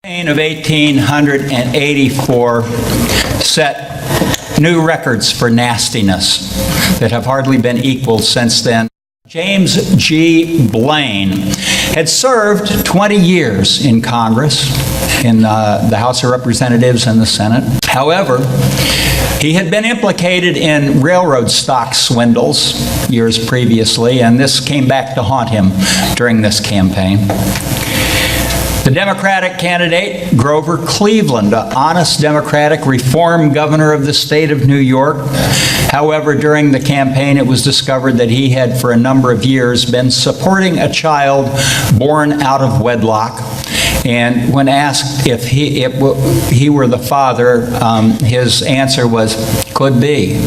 campaign of 1884 set new records for nastiness that have hardly been equaled since then. James G. Blaine had served 20 years in Congress, in the House of Representatives and the Senate. However, he had been implicated in railroad stock swindles years previously, and this came back to haunt him during this campaign. The Democratic candidate, Grover Cleveland, an honest Democratic reform governor of the state of New York. However, during the campaign, it was discovered that he had, for a number of years, been supporting a child born out of wedlock. And when asked if he were the father, his answer was, "Could be."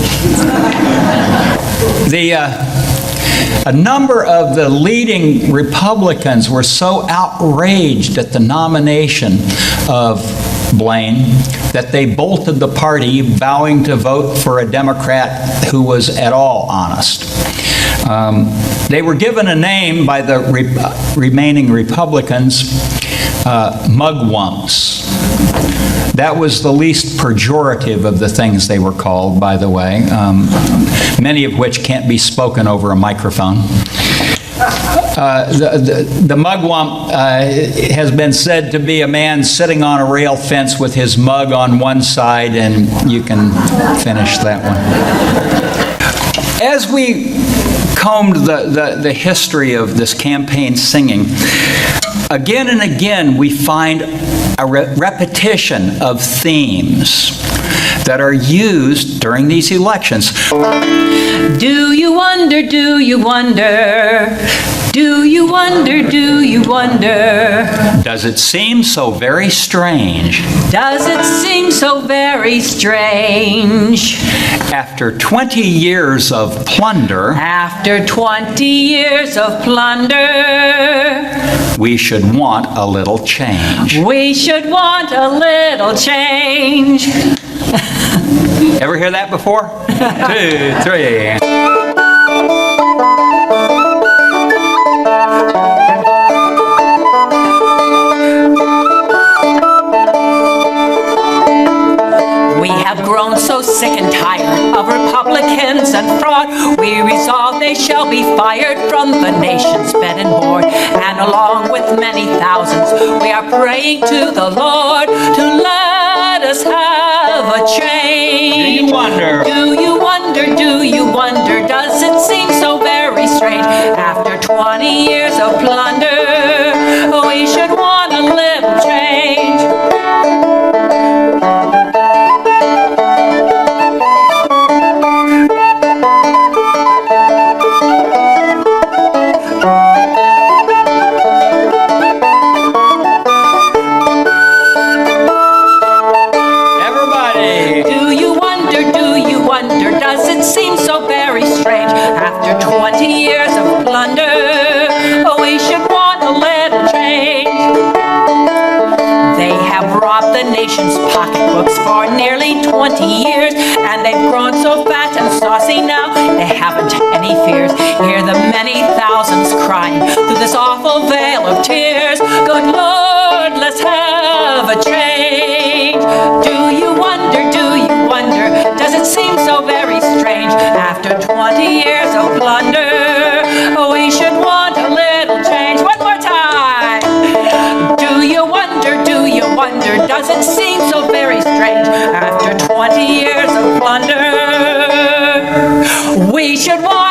A number of the leading Republicans were so outraged at the nomination of Blaine that they bolted the party, vowing to vote for a Democrat who was at all honest. They were given a name by the remaining Republicans, mugwumps. That was the least pejorative of the things they were called, by the way, many of which can't be spoken over a microphone. The mugwump has been said to be a man sitting on a rail fence with his mug on one side, and you can finish that one. As we combed the history of this campaign singing, again and again we find a repetition of themes that are used during these elections. Do you wonder, do you wonder, do you wonder, do you wonder? Does it seem so very strange? Does it seem so very strange? After 20 years of plunder, After 20 years of plunder, we should want a little change. we should want a little change. Ever hear that before? 2, 3. We have grown so sick and tired of Republicans and fraud. We resolve they shall be fired from the nation's bed and board. And along with many thousands, we are praying to the Lord to let us have a change. Do you wonder? Do you wonder, do you wonder, does it seem so very strange? After 20 years of plunder, we should want a little change. Seems so very strange. After 20 years of plunder, we should want a little change. They have robbed the nation's pocketbooks for nearly 20 years, and they've grown so fat and saucy now, they haven't any fears. Hear the many thousands crying through this awful veil of tears. Good Lord, let's have a change. Do you wonder, do you wonder, does it seem so very strange? After 20 years of plunder, we should want a little change. One more time. Do you wonder, does it seem so very strange? After 20 years of plunder, we should want